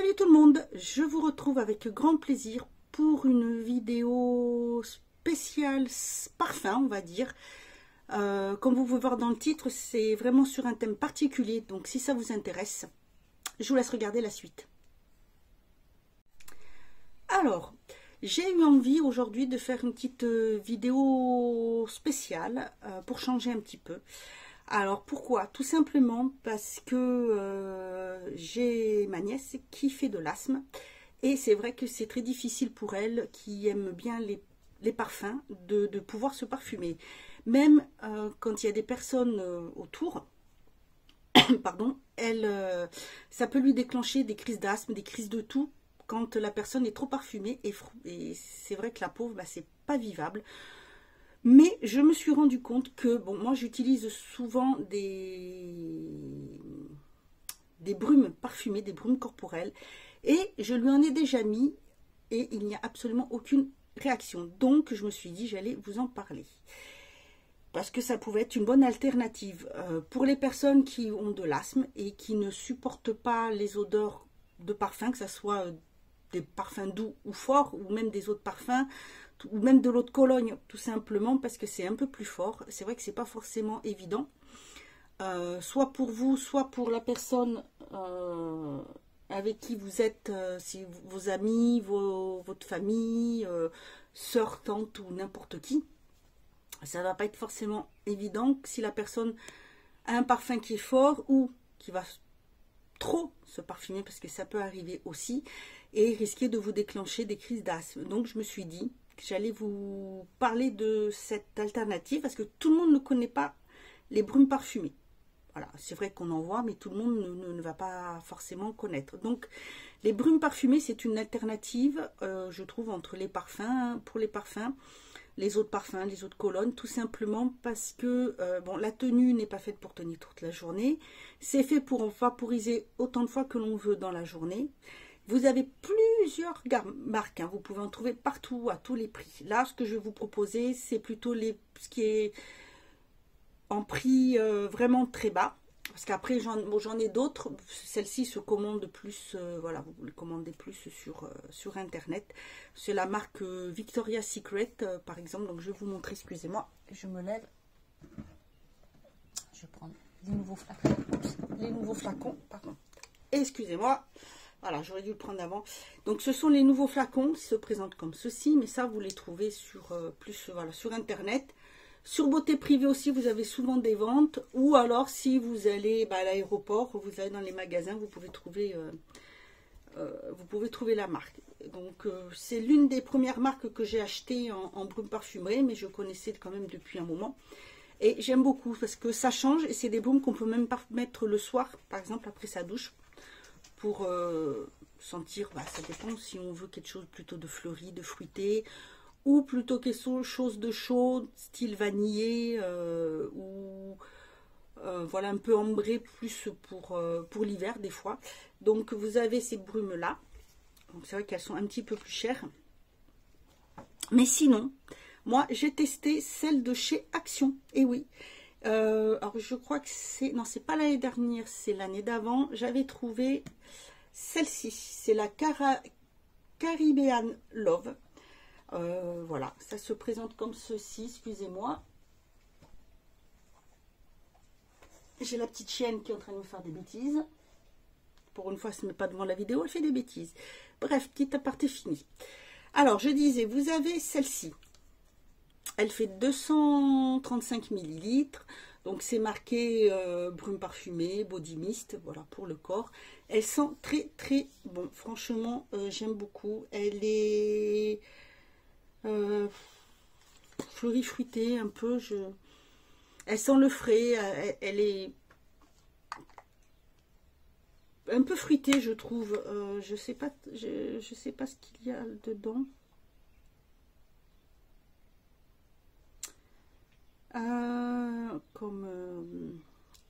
Salut tout le monde, je vous retrouve avec grand plaisir pour une vidéo spéciale parfum, on va dire. Comme vous pouvez voir dans le titre, c'est vraiment sur un thème particulier, donc si ça vous intéresse, je vous laisse regarder la suite. Alors, j'ai eu envie aujourd'hui de faire une petite vidéo spéciale pour changer un petit peu. Alors pourquoi? Tout simplement parce que j'ai ma nièce qui fait de l'asthme et c'est vrai que c'est très difficile pour elle qui aime bien les parfums de pouvoir se parfumer. Même quand il y a des personnes autour, pardon, ça peut lui déclencher des crises d'asthme, des crises de toux quand la personne est trop parfumée et c'est vrai que la pauvre, bah, c'est pas vivable. Mais je me suis rendu compte que, bon, moi j'utilise souvent des brumes parfumées, des brumes corporelles, et je lui en ai déjà mis, et il n'y a absolument aucune réaction. Donc je me suis dit, j'allais vous en parler. Parce que ça pouvait être une bonne alternative pour les personnes qui ont de l'asthme et qui ne supportent pas les odeurs de parfum, que ce soit des parfums doux ou forts, ou même des autres parfums, ou même de l'eau de Cologne, tout simplement parce que c'est un peu plus fort. C'est vrai que c'est pas forcément évident, soit pour vous, soit pour la personne avec qui vous êtes, si vos amis, votre famille, sœur, tante ou n'importe qui. Ça va pas être forcément évident si la personne a un parfum qui est fort ou qui va trop se parfumer, parce que ça peut arriver aussi, et risquer de vous déclencher des crises d'asthme. Donc je me suis dit que j'allais vous parler de cette alternative, parce que tout le monde ne connaît pas les brumes parfumées. Voilà, c'est vrai qu'on en voit, mais tout le monde ne va pas forcément connaître. Donc les brumes parfumées, c'est une alternative, je trouve, entre les parfums, pour les parfums, les eaux de parfum, les eaux de Cologne, tout simplement parce que bon, la tenue n'est pas faite pour tenir toute la journée. C'est fait pour vaporiser autant de fois que l'on veut dans la journée. Vous avez plusieurs marques, hein, vous pouvez en trouver partout, à tous les prix. Là, ce que je vais vous proposer, c'est plutôt ce qui est en prix vraiment très bas. Parce qu'après, j'en ai d'autres. Celle-ci se commande plus, voilà, vous les commandez plus sur Internet. C'est la marque Victoria's Secret, par exemple. Donc, je vais vous montrer, excusez-moi. Je me lève. Je vais prendre les nouveaux flacons. Les nouveaux flacons, pardon. Excusez-moi. Voilà, j'aurais dû le prendre avant. Donc, ce sont les nouveaux flacons qui se présentent comme ceci. Mais ça, vous les trouvez sur, voilà, sur Internet. Sur Beauté Privée aussi, vous avez souvent des ventes. Ou alors, si vous allez à l'aéroport, vous allez dans les magasins, vous pouvez trouver la marque. Donc, c'est l'une des premières marques que j'ai achetées en brume parfumée, mais je connaissais quand même depuis un moment. Et j'aime beaucoup parce que ça change et c'est des brumes qu'on peut même pas mettre le soir, par exemple après sa douche, pour sentir, ça dépend si on veut quelque chose plutôt de fleuri, de fruité, ou plutôt quelque chose de chaud, style vanillé, ou voilà, un peu ambré, plus pour l'hiver des fois. Donc vous avez ces brumes là, donc c'est vrai qu'elles sont un petit peu plus chères, mais sinon moi j'ai testé celle de chez Action, et oui, alors je crois que non, c'est pas l'année dernière, c'est l'année d'avant, j'avais trouvé celle-ci, c'est la Caribbean Love. Voilà, ça se présente comme ceci, excusez-moi. J'ai la petite chienne qui est en train de me faire des bêtises. Pour une fois, ce n'est pas devant la vidéo, elle fait des bêtises. Bref, petit aparté fini. Alors, je disais, vous avez celle-ci. Elle fait 235 ml. Donc, c'est marqué brume parfumée, body mist, voilà, pour le corps. Elle sent très, très bon. Franchement, j'aime beaucoup. Elle est fleurie, fruitée, un peu. Elle sent le frais. Elle est un peu fruitée, je trouve. Je sais pas ce qu'il y a dedans.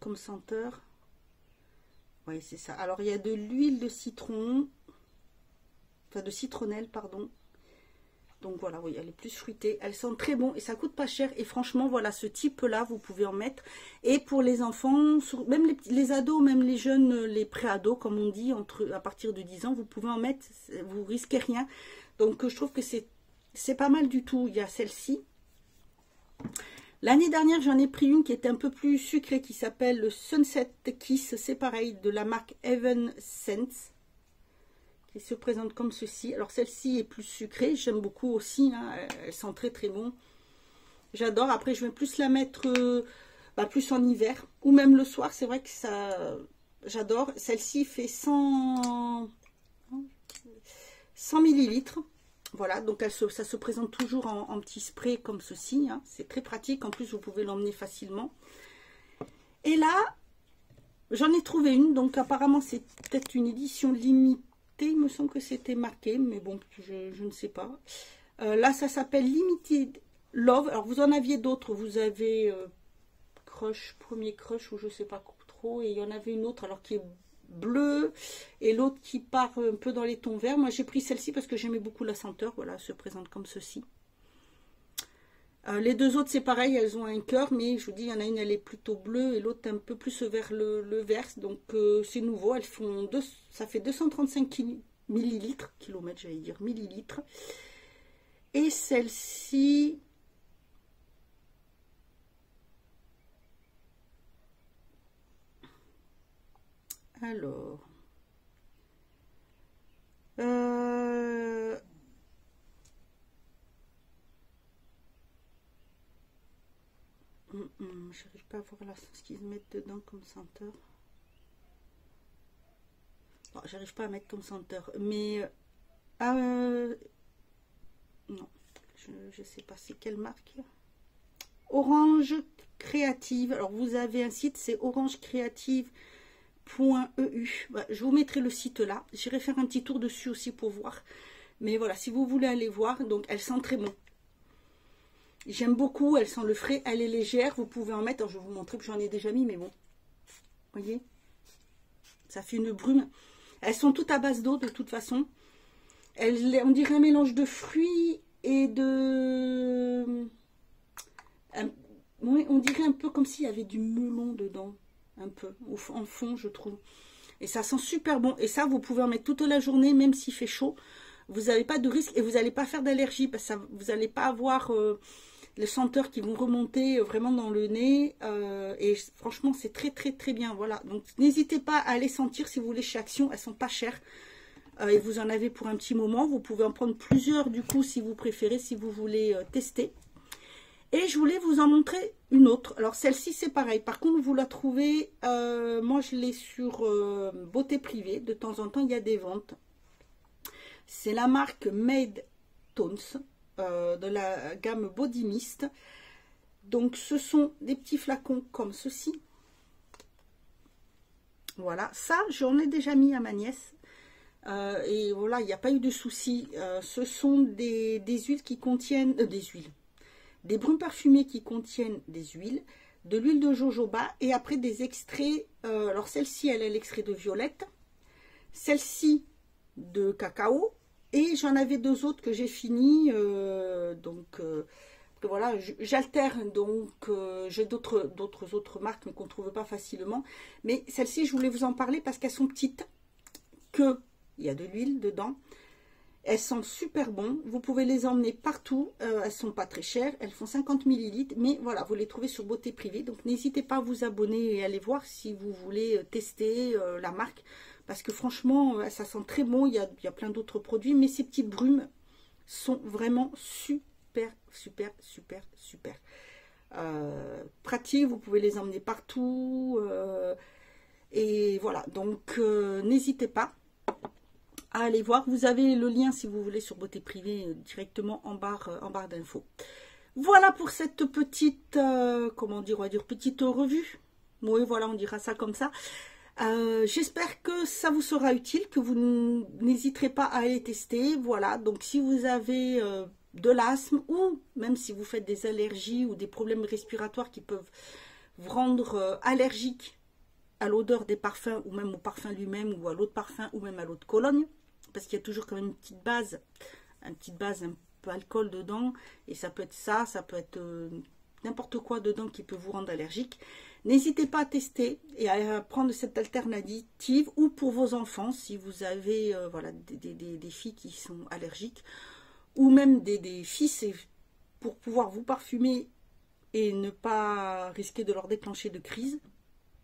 Comme senteur. Oui, c'est ça. Alors, il y a de l'huile de citron, enfin de citronnelle, pardon. Donc voilà, oui, elle est plus fruitée. Elles sont très bon et ça coûte pas cher. Et franchement, voilà, ce type-là, vous pouvez en mettre. Et pour les enfants, même les ados, même les jeunes, les pré-ados, comme on dit, à partir de 10 ans, vous pouvez en mettre. Vous risquez rien. Donc je trouve que c'est pas mal du tout. Il y a celle-ci. L'année dernière, j'en ai pris une qui était un peu plus sucrée, qui s'appelle le Sunset Kiss. C'est pareil, de la marque Heaven Scents, qui se présente comme ceci. Alors celle-ci est plus sucrée, j'aime beaucoup aussi, hein. Elle sent très très bon. J'adore. Après, je vais plus la mettre plus en hiver, ou même le soir. C'est vrai que ça, j'adore. Celle-ci fait 100 millilitres. Voilà, donc ça se présente toujours en petit spray comme ceci, hein. C'est très pratique. En plus, vous pouvez l'emmener facilement. Et là, j'en ai trouvé une. Donc apparemment, c'est peut-être une édition limitée. Il me semble que c'était marqué, mais bon, je ne sais pas. Là, ça s'appelle Limited Love. Alors, vous en aviez d'autres. Vous avez Crush, Premier Crush, ou je ne sais pas trop. Et il y en avait une autre, alors qui est bleue, et l'autre qui part un peu dans les tons verts. Moi, j'ai pris celle-ci parce que j'aimais beaucoup la senteur. Voilà, elle se présente comme ceci. Les deux autres, c'est pareil, elles ont un cœur, mais je vous dis, il y en a une, elle est plutôt bleue, et l'autre un peu plus vers le vert. Donc, c'est nouveau. Elles font ça fait 235 millilitres, kilomètres, j'allais dire millilitres. Et celle-ci, alors, j'arrive pas à voir ce qu'ils mettent dedans comme senteur. Bon, j'arrive pas à mettre comme senteur, mais non, je sais pas c'est quelle marque. Orange Créative. Alors vous avez un site, c'est orangecreative.eu. Je vous mettrai le site là. J'irai faire un petit tour dessus aussi pour voir. Mais voilà, si vous voulez aller voir, donc elle sent très bon. J'aime beaucoup, elle sent le frais, elle est légère. Vous pouvez en mettre, alors je vais vous montrer que j'en ai déjà mis, mais bon. Vous voyez, ça fait une brume. Elles sont toutes à base d'eau de toute façon. On dirait un mélange de fruits et de... on dirait un peu comme s'il y avait du melon dedans. Un peu, en fond, je trouve. Et ça sent super bon. Et ça, vous pouvez en mettre toute la journée, même s'il fait chaud. Vous n'avez pas de risque et vous n'allez pas faire d'allergie. Parce que vous n'allez pas avoir les senteurs qui vont remonter vraiment dans le nez. Et franchement, c'est très, très, très bien. Voilà. Donc, n'hésitez pas à les sentir si vous voulez chez Action. Elles sont pas chères. Et vous en avez pour un petit moment. Vous pouvez en prendre plusieurs, du coup, si vous préférez, si vous voulez tester. Et je voulais vous en montrer une autre. Alors celle-ci c'est pareil. Par contre vous la trouvez, moi je l'ai sur Beauté Privée. De temps en temps il y a des ventes. C'est la marque Made Tones de la gamme Body Mist. Donc ce sont des petits flacons comme ceci. Voilà, ça j'en ai déjà mis à ma nièce. Et voilà, il n'y a pas eu de souci. Ce sont des huiles qui contiennent des brumes parfumées qui contiennent des huiles, de l'huile de jojoba et après des extraits. Alors celle-ci, elle est l'extrait de violette, celle-ci de cacao, et j'en avais deux autres que j'ai fini. Voilà, j'alterne, donc j'ai d'autres autres marques mais qu'on ne trouve pas facilement. Mais celle-ci, je voulais vous en parler parce qu'elles sont petites, il y a de l'huile dedans. Elles sont super bon, vous pouvez les emmener partout, elles sont pas très chères, elles font 50 millilitres, mais voilà, vous les trouvez sur Beauté Privée. Donc n'hésitez pas à vous abonner et aller voir si vous voulez tester la marque, parce que franchement, ça sent très bon. Il y a plein d'autres produits, mais ces petites brumes sont vraiment super, super, super, super. Pratique, vous pouvez les emmener partout, et voilà, donc n'hésitez pas à aller voir. Vous avez le lien si vous voulez sur Beauté Privée directement en barre d'infos. Voilà pour cette petite, comment dire, on va dire petite revue. Oui, voilà, on dira ça comme ça. J'espère que ça vous sera utile, que vous n'hésiterez pas à aller tester. Voilà, donc si vous avez de l'asthme ou même si vous faites des allergies ou des problèmes respiratoires qui peuvent vous rendre allergique à l'odeur des parfums ou même au parfum lui-même ou à l'eau de parfum ou même à l'eau de Cologne, parce qu'il y a toujours quand même une petite base alcool dedans, et ça peut être ça peut être n'importe quoi dedans qui peut vous rendre allergique. N'hésitez pas à tester et à prendre cette alternative, ou pour vos enfants, si vous avez voilà, des filles qui sont allergiques, ou même des fils, pour pouvoir vous parfumer et ne pas risquer de leur déclencher de crise.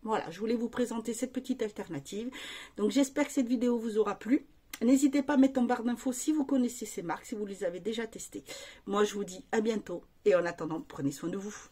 Voilà, je voulais vous présenter cette petite alternative. Donc j'espère que cette vidéo vous aura plu. N'hésitez pas à mettre en barre d'infos si vous connaissez ces marques, si vous les avez déjà testées. Moi je vous dis à bientôt, et en attendant, prenez soin de vous.